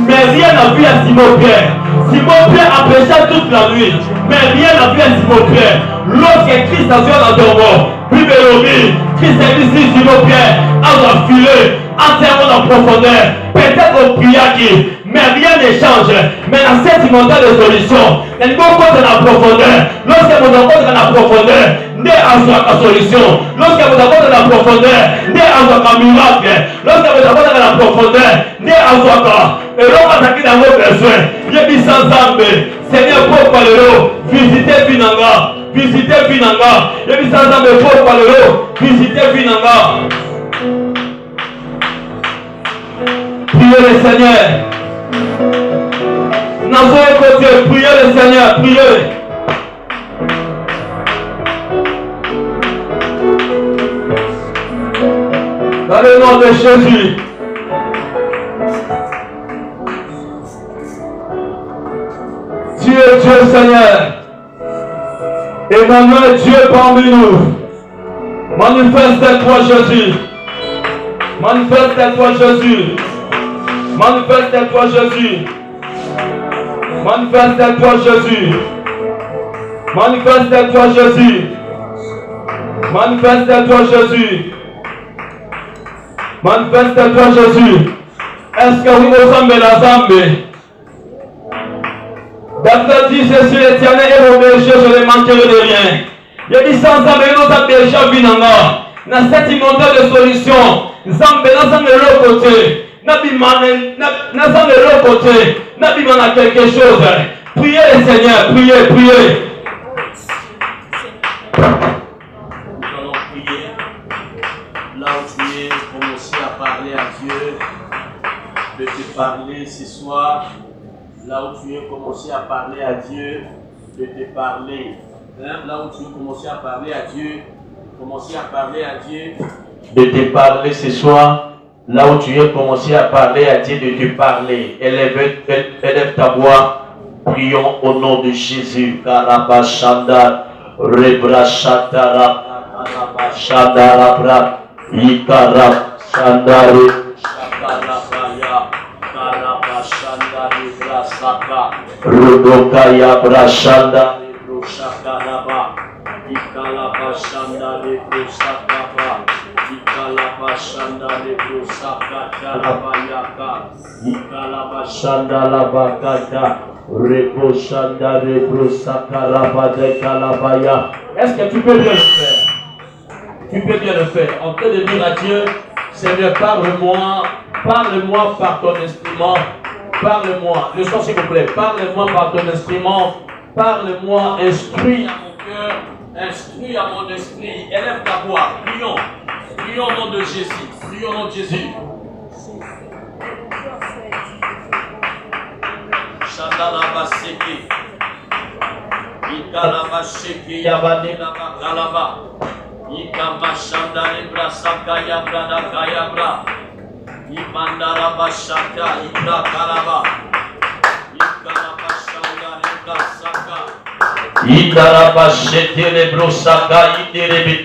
Mais rien n'a vu à Simon-Pierre. Simon-Pierre a péché toute la nuit. Mais rien n'a vu à Simon-Pierre. Lorsque Christ a vu en dormant, puis Bélomi, Christ a dit si Simon-Pierre a refilé entièrement en profondeur. Peut-être au prière qui, mais rien ne change. Mais dans cette montagne de solution, il faut qu'on ait la profondeur. Lorsque vous avez la profondeur, ne en la solution. Lorsque vous avez la profondeur, ne en un miracle. Lorsque vous avez la profondeur, ne en et l'on va attaquer dans vos besoins. Je dis sans âme, Seigneur, pour parler, visitez Finanga. Visitez Finanga. Je dis sans âme, pour parler, visitez Finanga. Priez le Seigneur. Dans votre côté, priez le Seigneur, priez. Dans le nom de Jésus. Tu es Dieu, Seigneur. Emmanuel, Dieu parmi nous. Manifeste-toi, Jésus. Manifeste-toi, Jésus. Manifeste-toi, Jésus. Manifeste-toi, Jésus. Manifeste-toi, Jésus. Manifeste-toi, Jésus. Manifeste-toi, Jésus. Est-ce que vous ressemblez la Zambie? David dit, je suis l'Éternel et mon berger, je ne manquerai de rien. Il dit, sans Zambie, nous avons déjà vu dans cette montagne de solutions. Zambie, nous sommes de l'autre côté. Nous sommes de l'autre côté. Nous avons quelque chose. Priez le Seigneur, priez, priez. Nous allons prier. Là où tu es, commencer à parler à Dieu. De te parler ce soir. Là où tu es, commencer à parler à Dieu. De te parler. Là où tu es, commencer à parler à Dieu. Commencer à parler à Dieu. De te parler ce soir. Là où tu es, commencer à parler à Dieu, de te parler. Élève ta voix. Prions au nom de Jésus. Karabashanda, Rebrashatara, Karabashandarabra, Ikarab, Shandare, Shakarabaya, Karabashandare, Brasaka, Rudokaya, Brashanda, Rebrosakaraba, Ikalabashandare, Brosakaba. Ikalabashanda lebrosaka kalabayaka Ikalabashanda labakata Reboshanda lebrosaka labade kalabaya. Est-ce que tu peux bien le faire? Tu peux bien le faire. En train de dire à Dieu, Seigneur, parle-moi par ton instrument. Parle-moi. Le son s'il vous plaît. Parle-moi par ton instrument. Parle-moi. Instruis à mon cœur. Instruis à mon esprit. Élève ta voix. Prions. Prions au nom de Jésus. Prions au nom de Jésus. Shandalabaseke. Ikalabasheke yabane labakalaba. Ikamashanda lebrasaka yabrada kayabra. Imandarabashaka ibrakalaba. Ikalabashanda lebrasaka. Idarabashete lebrosaka iderebe.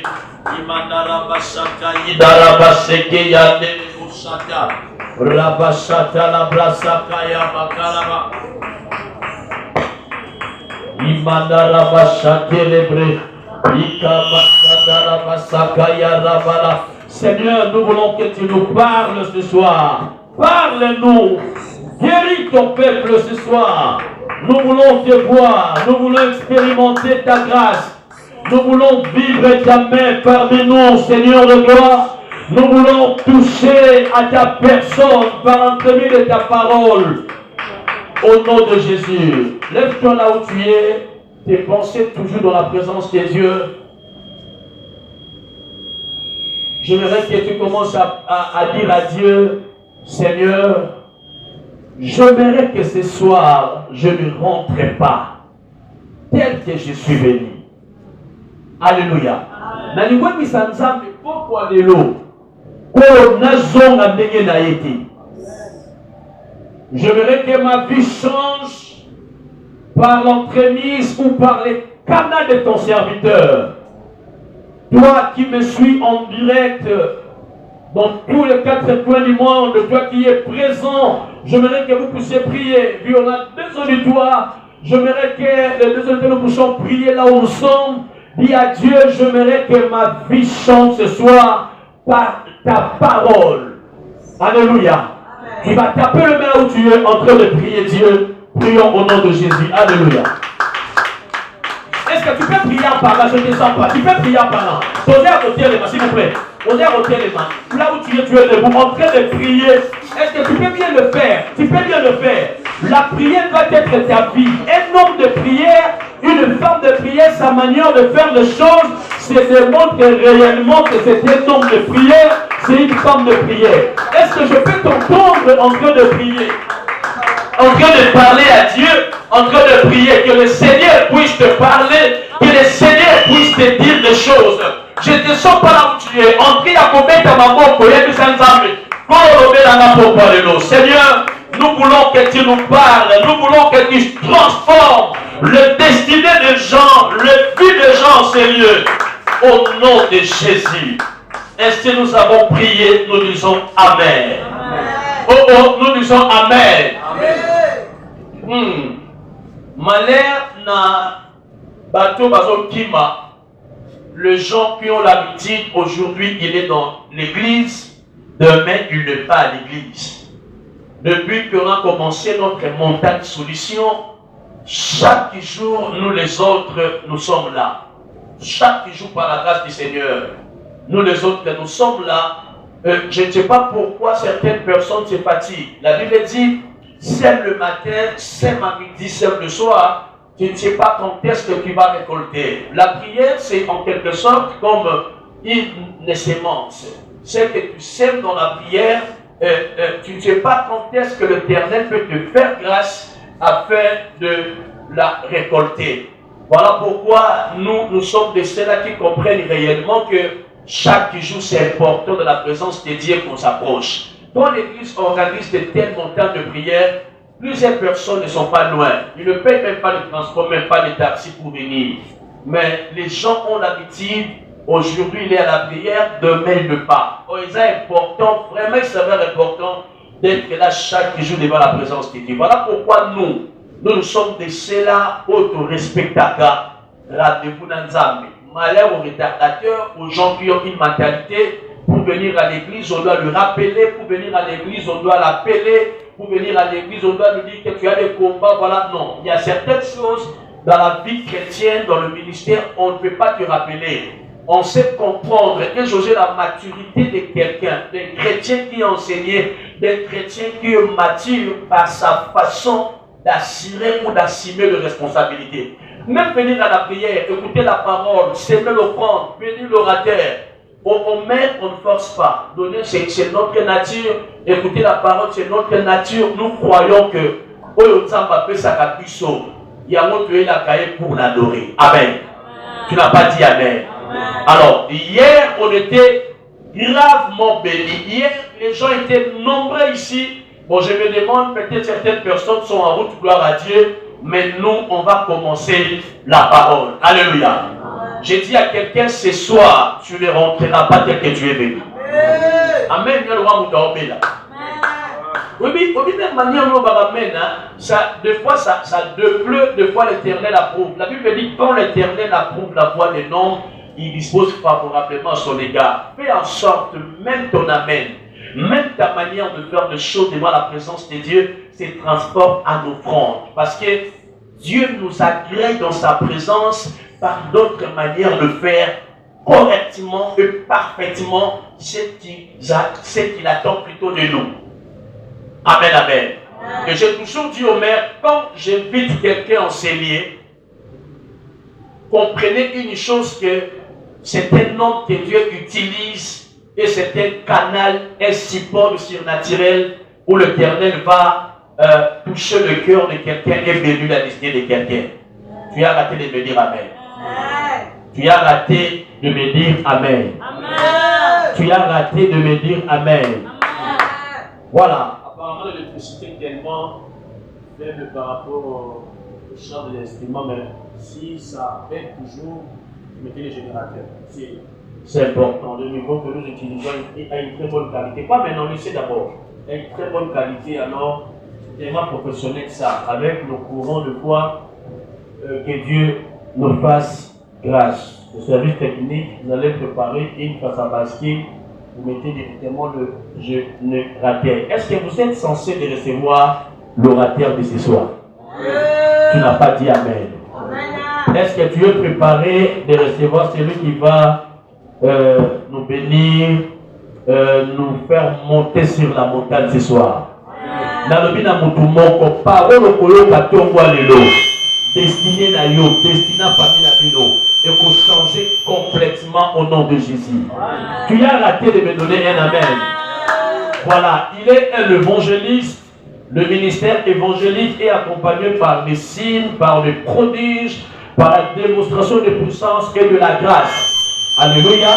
Imandarabashaka idarabaseke yaderebushaka. Rabashata labrasaka yabakalaba. Imandarabashake lebre. Seigneur, nous voulons que tu nous parles ce soir. Parle-nous. Guéris ton peuple ce soir. Nous voulons te voir. Nous voulons expérimenter ta grâce. Nous voulons vivre ta main parmi nous, Seigneur de gloire. Nous voulons toucher à ta personne par l'entremise de ta parole. Au nom de Jésus. Lève-toi là où tu es. Tes pensées toujours dans la présence de Dieu. J'aimerais que tu commences à dire à Dieu, Seigneur, j'aimerais que ce soir, je ne rentre pas tel que je suis venu. Alléluia. J'aimerais que ma vie change par l'entremise ou par les canaux de ton serviteur. Toi qui me suis en direct dans tous les 4 coins du monde, toi qui es présent J'aimerais que vous puissiez prier. Puis on a 2 auditoires. J'aimerais que les 2 auditoires nous puissions prier là où nous sommes. Dis à Dieu, j'aimerais que ma vie change ce soir par ta parole. Alléluia. Tu vas taper le main où tu es en train de prier Dieu. Prions au nom de Jésus. Alléluia. Est-ce que tu peux prier par là? Je ne te sens pas. Tu peux prier par là. Posez à côté les mains, s'il vous plaît. Posez à côté les mains. Là où tu es debout, en train de prier. Est-ce que tu peux bien le faire? Tu peux bien le faire. La prière doit être ta vie. Un homme de prière, une femme de prière, sa manière de faire les choses, c'est démontre réellement que c'est un homme de prière, c'est une femme de prière. Est-ce que je peux t'entendre en train de prier? En train de parler à Dieu, en train de prier, que le Seigneur puisse te parler, que le Seigneur puisse te dire des choses. Je ne te sens pas là où tu es. En train de commettre ma mort pour être sans âme. Seigneur, nous voulons que tu nous parles, nous voulons que tu transformes le destiné des gens, le but des gens, Seigneur, au nom de Jésus. Est-ce que nous avons prié? Nous disons Amen. Oh, nous disons Amen. Malheur na bateau bazo kima. Les gens qui ont l'habitude, aujourd'hui, il est dans l'église. Demain, il n'est pas à l'église. Depuis qu'on a commencé notre montagne solution, chaque jour, nous les autres, nous sommes là. Chaque jour, par la grâce du Seigneur, nous les autres, nous sommes là. Je ne sais pas pourquoi certaines personnes se fatiguent. La Bible dit, sème le matin, sème à midi, sème le soir. Tu ne sais pas quand est-ce que tu vas récolter. La prière, c'est en quelque sorte comme une sémence. C'est que tu sèmes dans la prière, tu ne sais pas quand est-ce que l'Éternel peut te faire grâce afin de la récolter. Voilà pourquoi nous sommes de ceux-là qui comprennent réellement que chaque jour c'est important de la présence de Dieu qu'on s'approche. Quand l'Église organise de tels montants de prière, plusieurs personnes ne sont pas loin. Ils ne payent même pas le transport, même pas les taxis pour venir. Mais les gens ont l'habitude. Aujourd'hui, il est à la prière, demain, il ne pas. Oh, c'est important, vraiment, il s'avère important d'être là chaque jour devant la présence de Dieu. Voilà pourquoi nous sommes de ceux-là auto-respectateurs. Rendez-vous dans Nzambe. Malheur aux retardateurs, aux gens qui ont une mentalité. Pour venir à l'église, on doit le rappeler. Pour venir à l'église, on doit l'appeler. Pour venir à l'église, on doit lui dire que tu as des combats. Voilà, non. Il y a certaines choses dans la vie chrétienne, dans le ministère, on ne peut pas te rappeler. On sait comprendre et jauger la maturité de quelqu'un, d'un chrétien qui est enseigné, d'un chrétien qui est mature par sa façon d'assurer ou d'assumer les responsabilités. Même venir à la prière, écouter la parole, s'aimer l'offrande, bénir l'orateur. On met, on ne force pas. Donner, c'est notre nature. Écouter la parole, c'est notre nature. Nous croyons que il y a un autre la cahier pour l'adorer. Amen. Tu n'as pas dit Amen. Alors, hier, on était gravement bénis. Hier, les gens étaient nombreux ici. Bon, je me demande, peut-être certaines personnes sont en route, gloire à Dieu. Mais nous, on va commencer la parole. Alléluia. J'ai dit à quelqu'un, ce soir, tu ne rentreras pas tel que tu es venu. Amen. Oui, même manière, deux fois ça pleut, deux fois l'Éternel approuve. La Bible dit, quand l'Éternel approuve la voix des noms, il dispose favorablement à son égard. Fais en sorte, même ton amen, même ta manière de faire des choses devant la présence de Dieu, se transforme en offrande. Parce que Dieu nous agrée dans sa présence par d'autres manières de faire correctement et parfaitement ce qu'il attend plutôt de nous. Amen, amen. Et j'ai toujours dit au maire, quand j'invite quelqu'un en cellier, comprenez une chose que c'est un nom que Dieu utilise et c'est un canal, un support surnaturel où l'Éternel va toucher le cœur de quelqu'un et bénir la destinée de quelqu'un. Tu as raté de me dire Amen. Tu as raté de me dire Amen. Tu as raté de me dire Amen. Voilà. Apparemment, l'électricité est tellement faible par rapport au champ de l'instrument, mais si ça fait toujours, mettez les générateurs. C'est important. Le niveau que nous utilisons a une très bonne qualité. Pas maintenant, laissez d'abord. Une très bonne qualité, alors tellement professionnel que ça, avec le courant de foi, que Dieu nous fasse grâce. Le service technique, vous allez préparer une face à basket, vous mettez directement le générateur. Est-ce que vous êtes censé de recevoir l'orateur de ce soir? Tu n'as pas dit Amen. Est-ce que tu es préparé de recevoir celui qui va nous bénir, nous faire monter sur la montagne ce soir? Destiné na yo, destiné à famille na bino, et pour changer complètement au nom de Jésus. Tu as raté de me donner un amen. Voilà, il est un évangéliste. Le ministère évangélique est accompagné par des signes, par des prodiges, par la démonstration de puissance et de la grâce. Alléluia.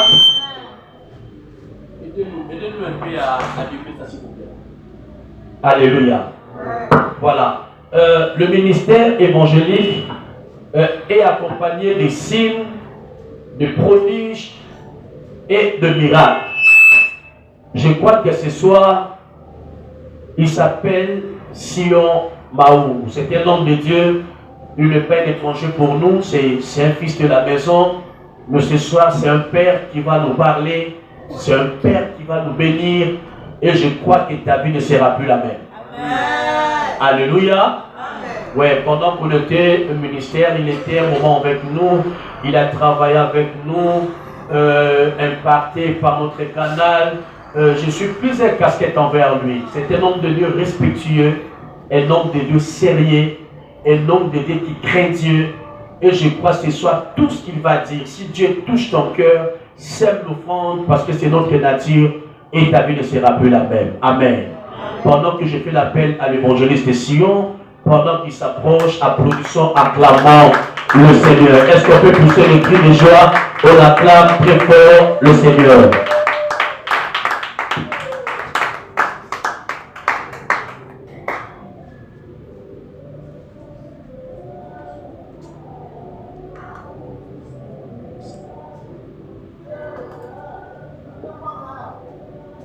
Aidez-nous un peu à développer ça, s'il vous plaît. Alléluia. Voilà. Le ministère évangélique est accompagné des signes, de prodiges et de miracles. Je crois que ce soir, il s'appelle Sion Maou. C'est un homme de Dieu. Il n'est pas un étranger pour nous. C'est un fils de la maison. Mais ce soir, c'est un père qui va nous parler. C'est un père qui va nous bénir. Et je crois que ta vie ne sera plus la même. Alléluia. Ouais, pendant qu'on était au ministère, il était un moment avec nous. Il a travaillé avec nous, impacté par notre canal. Je suis plusieurs casquettes envers lui. C'est un homme de Dieu respectueux, un homme de Dieu sérieux, un homme de Dieu qui craint Dieu. Et je crois que ce soit tout ce qu'il va dire. Si Dieu touche ton cœur, sème l'offrande parce que c'est notre nature et ta vie ne sera plus la même. Amen. Pendant que je fais l'appel à l'évangéliste de Sion, pendant qu'il s'approche, applaudissons, acclamons le Seigneur. Est-ce qu'on peut pousser le cri de joie? On acclame très fort le Seigneur.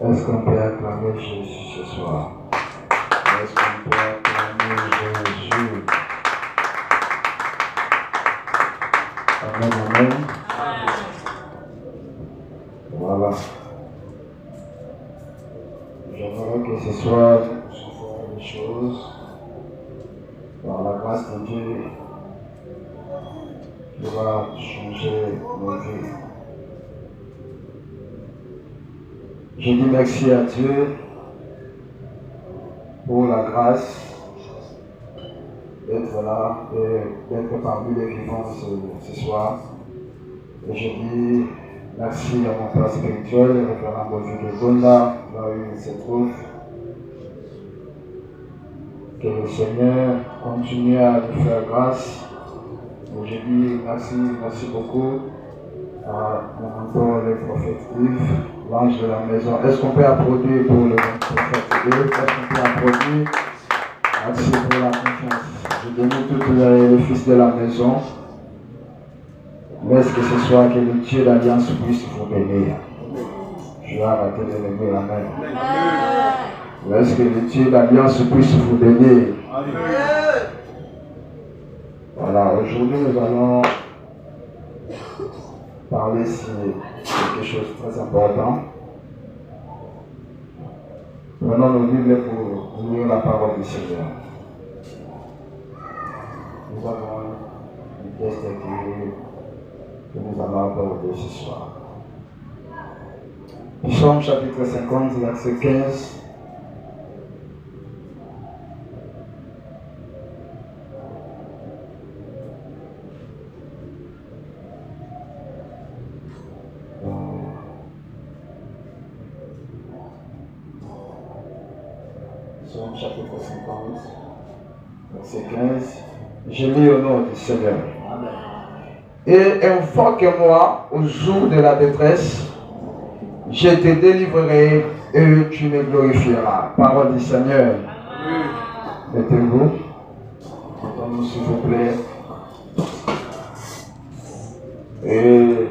Est-ce qu'on peut acclamer Jésus ce soir? Est-ce qu'on peut acclamer Jésus? Amen, amen. Voilà. J'aimerais que ce soir, nous faisons les choses par la grâce de Dieu qui va changer nos vies. Je dis merci à Dieu pour la grâce d'être là et d'être parmi les vivants ce soir. Et je dis merci à mon père spirituel, le révérend Bozu de Gonda, là où il se trouve. Que le Seigneur continue à nous faire grâce. Et je dis merci beaucoup à mon mentor, le prophète Yves, l'ange de la maison. Est-ce qu'on peut applaudir pour le prophète Yves? Est-ce qu'on peut applaudir? Merci pour la confiance. Je bénis tous les fils de la maison. Laisse que ce soit que le Dieu d'Alliance puisse vous bénir. Je vais arrêter de lever la main. Laisse que le Dieu d'Alliance puisse vous bénir. Voilà, aujourd'hui nous allons parler sur quelque chose de très important. Prenons nos Bibles pour lire la parole du Seigneur. Nous avons une texte que nous allons aborder ce soir. Psaume chapitre 50, verset 15. Psaume chapitre 50, verset 15. Je lis au nom du Seigneur. Amen. Et invoque-moi au jour de la détresse, je te délivrerai et tu me glorifieras. Parole du Seigneur. Mettez-vous. Entendez-nous s'il vous plaît. Et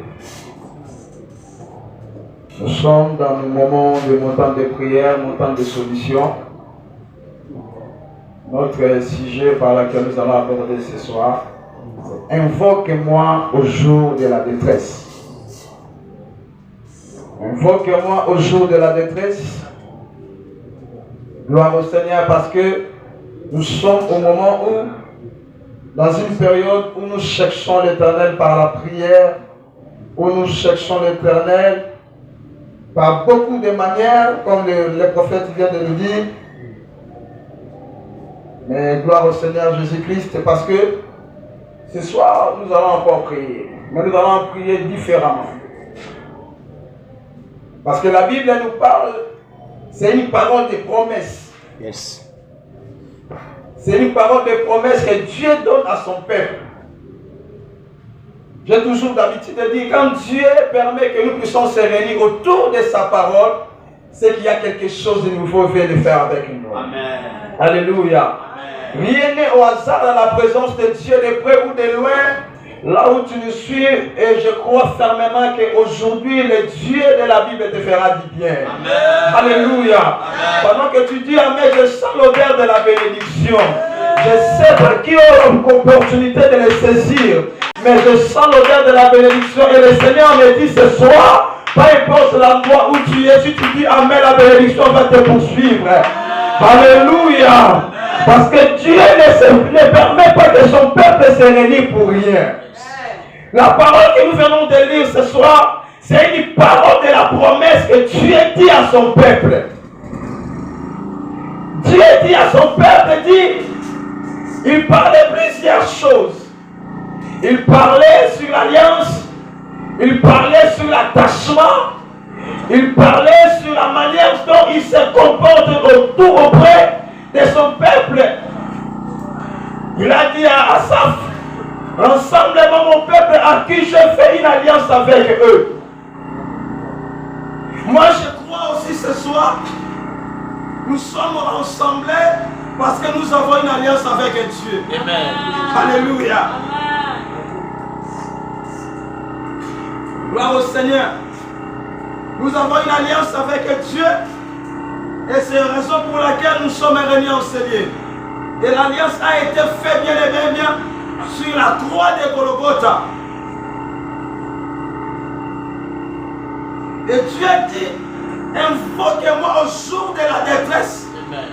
nous sommes dans nos moments de mon temps de prière, mon temps de solution. Notre sujet par lequel nous allons aborder ce soir, c'est invoque-moi au jour de la détresse. Invoque-moi au jour de la détresse. Gloire au Seigneur, parce que nous sommes au moment où, dans une période où nous cherchons l'Éternel par la prière, où nous cherchons l'Éternel par beaucoup de manières, comme le prophète vient de nous dire. Mais gloire au Seigneur Jésus-Christ, parce que ce soir, nous allons encore prier. Mais nous allons prier différemment. Parce que la Bible nous parle, c'est une parole de promesse. Yes. C'est une parole de promesse que Dieu donne à son peuple. J'ai toujours l'habitude de dire, quand Dieu permet que nous puissions se réunir autour de sa parole, c'est qu'il y a quelque chose de nouveau qu'il veut faire avec nous. Amen. Alléluia. Amen. Rien n'est au hasard dans la présence de Dieu, de près ou de loin. Là où tu nous suis, et je crois fermement qu'aujourd'hui, le Dieu de la Bible te fera du bien. Amen. Alléluia. Amen. Pendant que tu dis Amen, je sens l'odeur de la bénédiction. Je sais pas qui aura l'opportunité de le saisir, mais je sens l'odeur de la bénédiction. Et le Seigneur me dit ce soir, peu importe l'endroit où tu es, si tu dis Amen, la bénédiction va te poursuivre. Alléluia. Parce que Dieu ne permet pas que son peuple se réunisse pour rien. La parole que nous venons de lire ce soir, c'est une parole de la promesse que Dieu dit à son peuple. Dieu dit à son peuple, il parlait plusieurs choses. Il parlait sur l'alliance, il parlait sur l'attachement, il parlait sur la manière dont il se comporte auprès de son peuple. Il a dit à Asaph, rassemble-moi mon peuple à qui je fais une alliance avec eux. Moi je crois aussi ce soir, nous sommes rassemblés parce que nous avons une alliance avec Dieu. Amen. Alléluia. Gloire au Seigneur. Nous avons une alliance avec Dieu. Et c'est la raison pour laquelle nous sommes réunis en Seigneur. Et l'alliance a été faite bien et bien sur la croix de Golgotha. Et Dieu dit, invoquez-moi au jour de la détresse. Amen.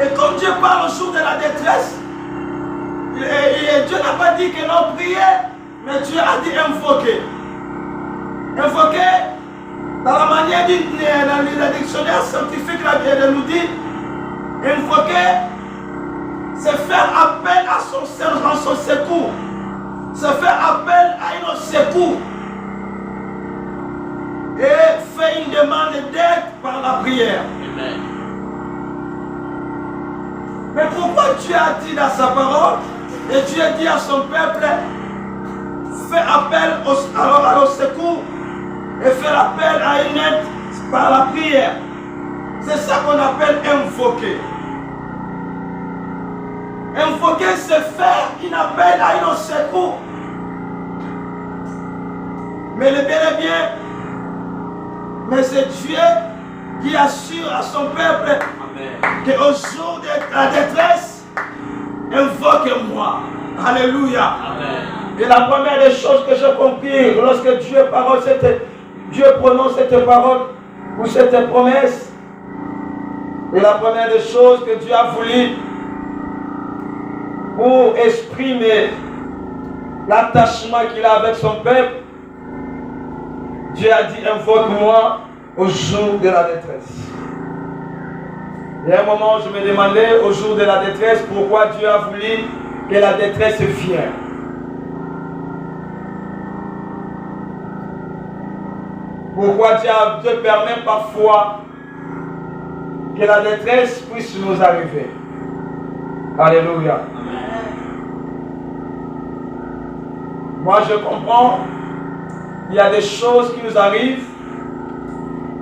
Et comme Dieu parle au jour de la détresse, et Dieu n'a pas dit que l'on priait, mais Dieu a dit invoquer. Invoquer, dans la manière du dictionnaire scientifique, la Bible nous dit, invoquer, c'est faire appel à son secours. C'est faire appel à un secours. Et faire une demande d'aide par la prière. Amen. Mais pourquoi Dieu a dit dans sa parole, et Dieu dit à son peuple, fais appel au secours et fais appel à une aide par la prière. C'est ça qu'on appelle invoquer. Invoquer, c'est faire un appel à un secours. Mais le bien est bien, mais c'est Dieu qui assure à son peuple qu'au jour de la détresse, invoque-moi. Alléluia. Amen. Et la première des choses que j'ai compris lorsque Dieu prononce cette parole ou cette promesse, et la première des choses que Dieu a voulu pour exprimer l'attachement qu'il a avec son peuple, Dieu a dit invoque-moi au jour de la détresse. Et à un moment, je me demandais au jour de la détresse pourquoi Dieu a voulu que la détresse vienne. Pourquoi Dieu permet parfois que la détresse puisse nous arriver. Alléluia. Moi je comprends, il y a des choses qui nous arrivent,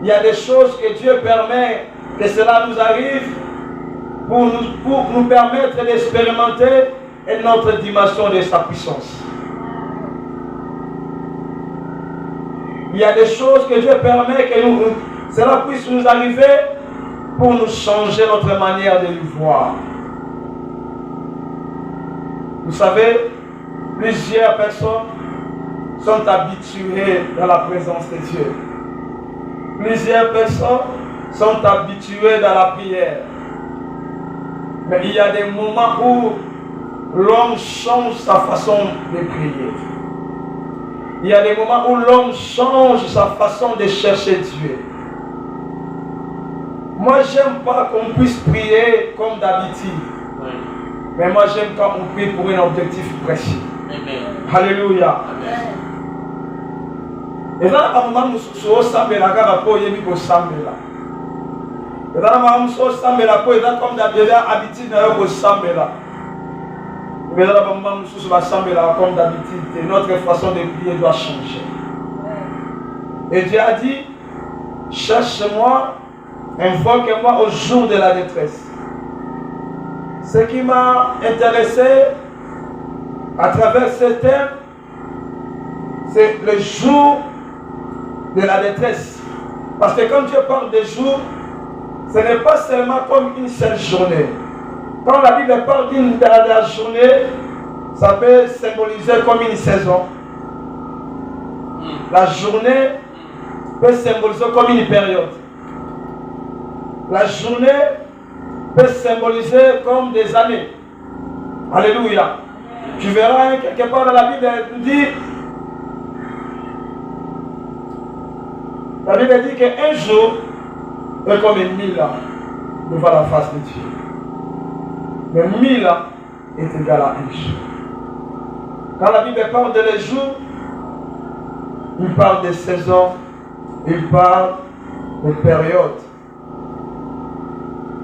il y a des choses que Dieu permet que cela nous arrive pour nous permettre d'expérimenter une autre dimension de sa puissance. Il y a des choses que Dieu permet que cela puisse nous arriver pour nous changer notre manière de lui voir. Vous savez, plusieurs personnes sont habituées dans la présence de Dieu. Plusieurs personnes sont habituées dans la prière. Mais il y a des moments où l'homme change sa façon de prier. Il y a des moments où l'homme change sa façon de chercher Dieu. Moi, j'aime pas qu'on puisse prier comme d'habitude. Oui. Mais moi, j'aime quand on prie pour un objectif précis. Amen. Alléluia. Amen. Et là, à un moment, nous sommes sambela car pour y aller sambela. Et là, à un moment, nous sommes sambela pour y aller comme d'habitude pour sambela. Mais là, à un moment, nous sommes sambela comme d'habitude. Notre façon de prier doit changer. Et Dieu a dit, cherche-moi, invoque-moi au jour de la détresse. Ce qui m'a intéressé à travers ce thème, c'est le jour de la détresse. Parce que quand Dieu parle de jour, ce n'est pas seulement comme une seule journée. Quand la Bible parle de la journée, ça peut symboliser comme une saison. La journée peut symboliser comme une période. La journée peut symboliser comme des années. Alléluia. Tu verras quelque part dans la Bible, elle dit, la Bible dit qu'un jour est comme 1000 ans devant la face de Dieu. Mais 1000 ans est égal à un jour. Quand la Bible parle de les jours, il parle des saisons, il parle des périodes.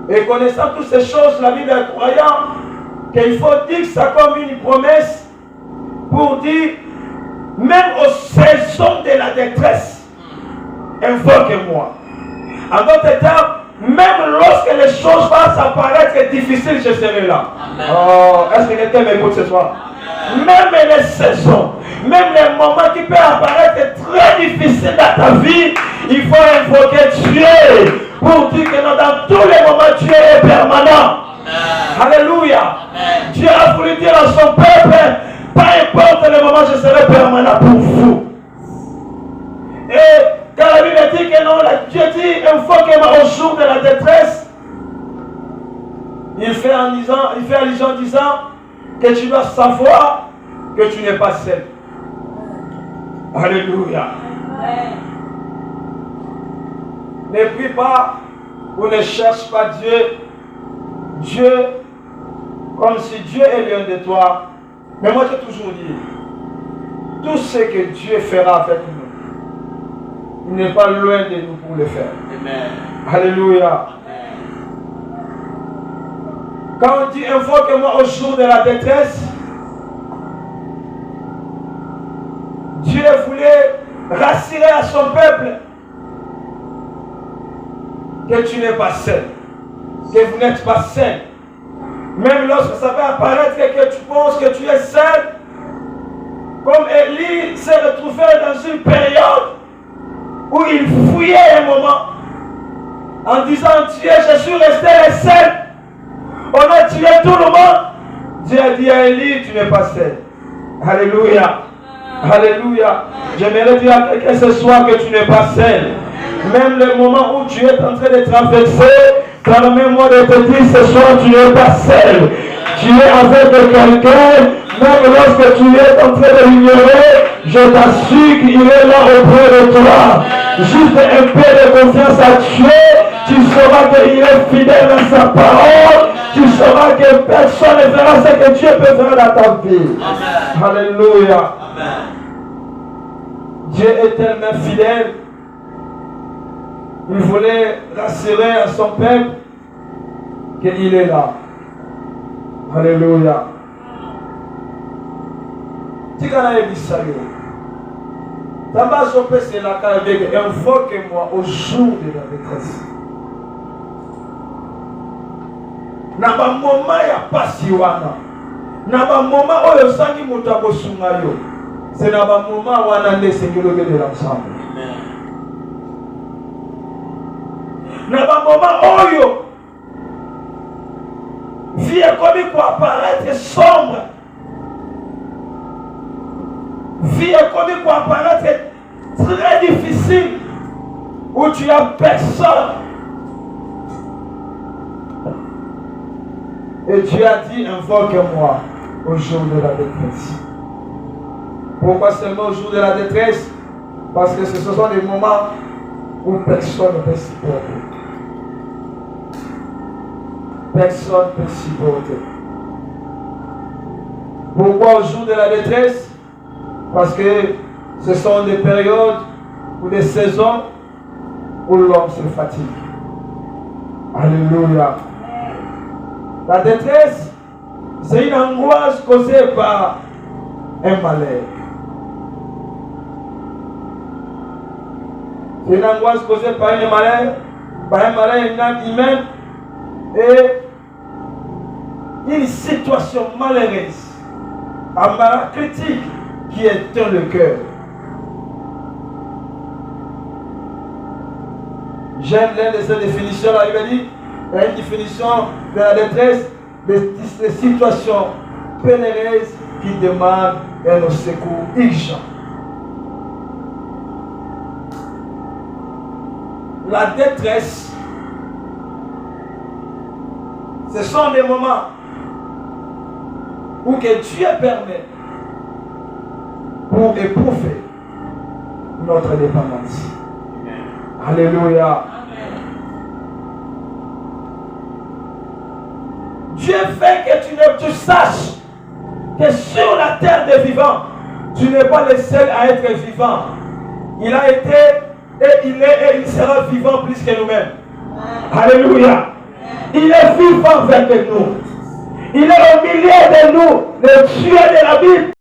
Et connaissant toutes ces choses, la Bible est croyant qu'il faut dire ça comme une promesse pour dire, même aux saisons de la détresse, invoque-moi. En d'autres termes, même lorsque les choses vont apparaître difficiles, je serai là. Oh, est-ce que quelqu'un m'écoute ce soir? Même les saisons, même les moments qui peuvent apparaître très difficiles dans ta vie, il faut invoquer Dieu pour dire que dans tous les moments, Dieu est permanent. Amen. Alléluia. Amen. Dieu a voulu dire à son peuple, peu importe le moment, je serai permanent pour vous. Et quand la Bible dit que non, Dieu dit, invoque-moi au jour de la détresse, il fait allusion en disant que tu dois savoir que tu n'es pas seul. Alléluia. Amen. Ne prie pas ou ne cherche pas Dieu. Dieu, comme si Dieu est loin de toi. Mais moi j'ai toujours dit, tout ce que Dieu fera avec nous, il n'est pas loin de nous pour le faire. Amen. Alléluia. Amen. Quand on dit invoque-moi au jour de la détresse, Dieu voulait rassurer à son peuple que tu n'es pas seul, que vous n'êtes pas seul. Même lorsque ça va apparaître que tu penses que tu es seul, comme Élie s'est retrouvé dans une période où il fouillait un moment en disant Dieu, je suis resté seul, on a tué tout le monde. Dieu a dit à Élie, tu n'es pas seul. Alléluia. Alléluia. J'aimerais dire à quelqu'un ce soir que tu n'es pas seul. Même le moment où tu es en train de traverser, permets-moi de te dire ce soir, tu n'es pas seul. Tu es avec quelqu'un, même lorsque tu es en train de l'ignorer, je t'assure qu'il est là auprès de toi. Juste un peu de confiance à Dieu, tu sauras qu'il est fidèle dans sa parole, tu sauras que personne ne verra ce que Dieu peut faire dans ta vie. Amen. Alléluia. Amen. Dieu est tellement fidèle. Il voulait rassurer à son peuple qu'il est là. Alléluia. Invoque-moi au jour de la détresse. Naba moment ya pasi wana. Naba moment oyo sangi mutu akosunga yo. C'est naba moment wana nde sengelo de l'ensemble. dans un moment oyo, vie est comme pour apparaître sombre. Vie est comme pour apparaître très difficile, où tu as personne. Et Dieu a dit, invoque-moi au jour de la détresse. Pourquoi seulement au jour de la détresse? Parce que ce sont des moments où personne ne peut supporter. Personne ne peut supporter. Pourquoi au jour de la détresse? Parce que ce sont des périodes ou des saisons où l'homme se fatigue. Alléluia. La détresse, c'est une angoisse causée par un malheur. C'est une angoisse causée par un malheur humain et une situation malheureuse, un malheur critique qui éteint le cœur. J'aime l'une de ces définitions, là, il m'a dit, il y a une définition de la détresse, des situations pénéreuses qui demandent un secours urgent. La détresse, ce sont des moments où que Dieu permet pour éprouver notre dépendance. Alléluia. Dieu fait que tu saches que sur la terre des vivants, tu n'es pas le seul à être vivant. Il a été et il est et il sera vivant plus que nous-mêmes. Alléluia. Il est vivant avec nous. Il est au milieu de nous, le Dieu de la Bible.